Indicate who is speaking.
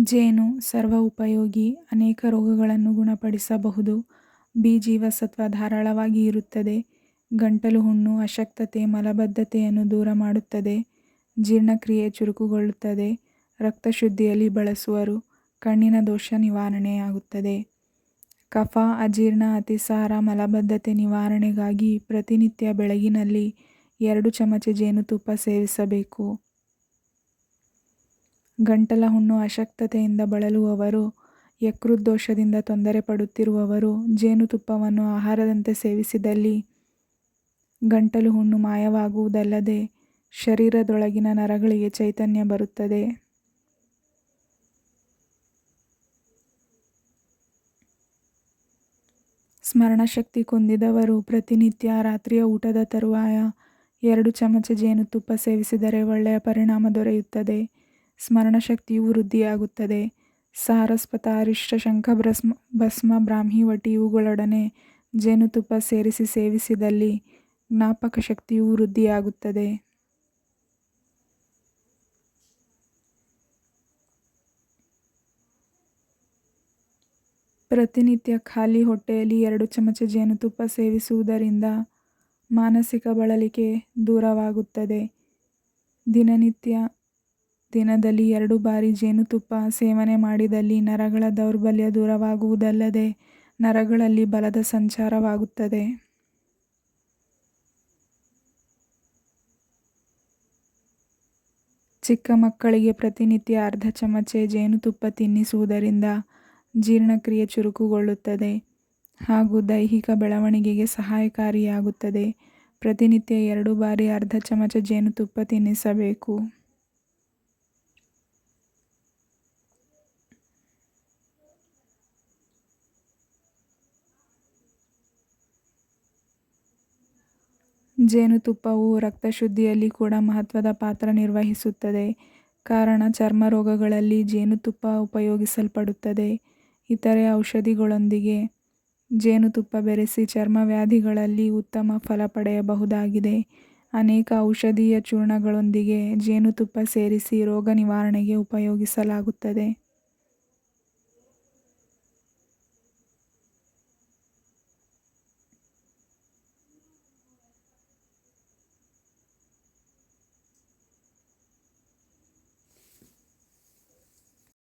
Speaker 1: ಜೇನು ಸರ್ವ ಉಪಯೋಗಿ, ಅನೇಕ ರೋಗಗಳನ್ನು ಗುಣಪಡಿಸಬಹುದು. ಬಿ ಜೀವಸತ್ವ ಧಾರಾಳವಾಗಿ ಇರುತ್ತದೆ. ಗಂಟಲು ಹುಣ್ಣು, ಅಶಕ್ತತೆ, ಮಲಬದ್ಧತೆಯನ್ನು ದೂರ ಮಾಡುತ್ತದೆ. ಜೀರ್ಣಕ್ರಿಯೆ ಚುರುಕುಗೊಳ್ಳುತ್ತದೆ. ರಕ್ತ ಶುದ್ಧಿಯಲ್ಲಿ ಬಳಸುವರು. ಕಣ್ಣಿನ ದೋಷ ನಿವಾರಣೆಯಾಗುತ್ತದೆ. ಕಫ, ಅಜೀರ್ಣ, ಅತಿಸಾರ, ಮಲಬದ್ಧತೆ ನಿವಾರಣೆಗಾಗಿ ಪ್ರತಿನಿತ್ಯ ಬೆಳಗಿನಲ್ಲಿ 2 ಚಮಚ ಜೇನುತುಪ್ಪ ಸೇವಿಸಬೇಕು. ಗಂಟಲ ಹುಣ್ಣು, ಅಶಕ್ತತೆಯಿಂದ ಬಳಲುವವರು, ಯಕೃತ್ ದೋಷದಿಂದ ತೊಂದರೆ ಪಡುತ್ತಿರುವವರು ಜೇನುತುಪ್ಪವನ್ನು ಆಹಾರದಂತೆ ಸೇವಿಸಿದಲ್ಲಿ ಗಂಟಲು ಹುಣ್ಣು ಮಾಯವಾಗುವುದಲ್ಲದೆ ಶರೀರದೊಳಗಿನ ನರಗಳಿಗೆ ಚೈತನ್ಯ ಬರುತ್ತದೆ. ಸ್ಮರಣಶಕ್ತಿ ಕುಂದಿದವರು ಪ್ರತಿನಿತ್ಯ ರಾತ್ರಿಯ ಊಟದ ತರುವಾಯ 2 ಚಮಚ ಜೇನುತುಪ್ಪ ಸೇವಿಸಿದರೆ ಒಳ್ಳೆಯ ಪರಿಣಾಮ ದೊರೆಯುತ್ತದೆ. ಸ್ಮರಣಶಕ್ತಿಯು ವೃದ್ಧಿಯಾಗುತ್ತದೆ. ಸಾರಸ್ವತ, ಅರಿಷ್ಟ, ಶಂಖಭಸ್ಮ, ಬ್ರಾಹ್ಮೀವಟಿ ಇವುಗಳೊಡನೆ ಜೇನುತುಪ್ಪ ಸೇರಿಸಿ ಸೇವಿಸಿದಲ್ಲಿ ಜ್ಞಾಪಕ ಶಕ್ತಿಯು ವೃದ್ಧಿಯಾಗುತ್ತದೆ. ಪ್ರತಿನಿತ್ಯ ಖಾಲಿ ಹೊಟ್ಟೆಯಲ್ಲಿ 2 ಚಮಚ ಜೇನುತುಪ್ಪ ಸೇವಿಸುವುದರಿಂದ ಮಾನಸಿಕ ಬಳಲಿಕೆ ದೂರವಾಗುತ್ತದೆ. ದಿನದಲ್ಲಿ 2 ಬಾರಿ ಜೇನುತುಪ್ಪ ಸೇವನೆ ಮಾಡಿದಲ್ಲಿ ನರಗಳ ದೌರ್ಬಲ್ಯ ದೂರವಾಗುವುದಲ್ಲದೆ ನರಗಳಲ್ಲಿ ಬಲದ ಸಂಚಾರವಾಗುತ್ತದೆ. ಚಿಕ್ಕ ಮಕ್ಕಳಿಗೆ ಪ್ರತಿನಿತ್ಯ ಅರ್ಧ ಚಮಚೆ ಜೇನುತುಪ್ಪ ತಿನ್ನಿಸುವುದರಿಂದ ಜೀರ್ಣಕ್ರಿಯೆ ಚುರುಕುಗೊಳ್ಳುತ್ತದೆ ಹಾಗೂ ದೈಹಿಕ ಬೆಳವಣಿಗೆಗೆ ಸಹಾಯಕಾರಿಯಾಗುತ್ತದೆ. ಪ್ರತಿನಿತ್ಯ 2 ಬಾರಿ ಅರ್ಧ ಚಮಚ ಜೇನುತುಪ್ಪ ತಿನ್ನಿಸಬೇಕು. ಜೇನುತುಪ್ಪವು ರಕ್ತ ಶುದ್ಧಿಯಲ್ಲಿ ಕೂಡ ಮಹತ್ವದ ಪಾತ್ರ ನಿರ್ವಹಿಸುತ್ತದೆ. ಕಾರಣ ಚರ್ಮ ರೋಗಗಳಲ್ಲಿ ಜೇನುತುಪ್ಪ ಉಪಯೋಗಿಸಲ್ಪಡುತ್ತದೆ. ಇತರೆ ಔಷಧಿಗಳೊಂದಿಗೆ ಜೇನುತುಪ್ಪ ಬೆರೆಸಿ ಚರ್ಮ ವ್ಯಾಧಿಗಳಲ್ಲಿ ಉತ್ತಮ ಫಲ ಪಡೆಯಬಹುದಾಗಿದೆ. ಅನೇಕ ಔಷಧೀಯ ಚೂರ್ಣಗಳೊಂದಿಗೆ ಜೇನುತುಪ್ಪ ಸೇರಿಸಿ ರೋಗ ನಿವಾರಣೆಗೆ ಉಪಯೋಗಿಸಲಾಗುತ್ತದೆ.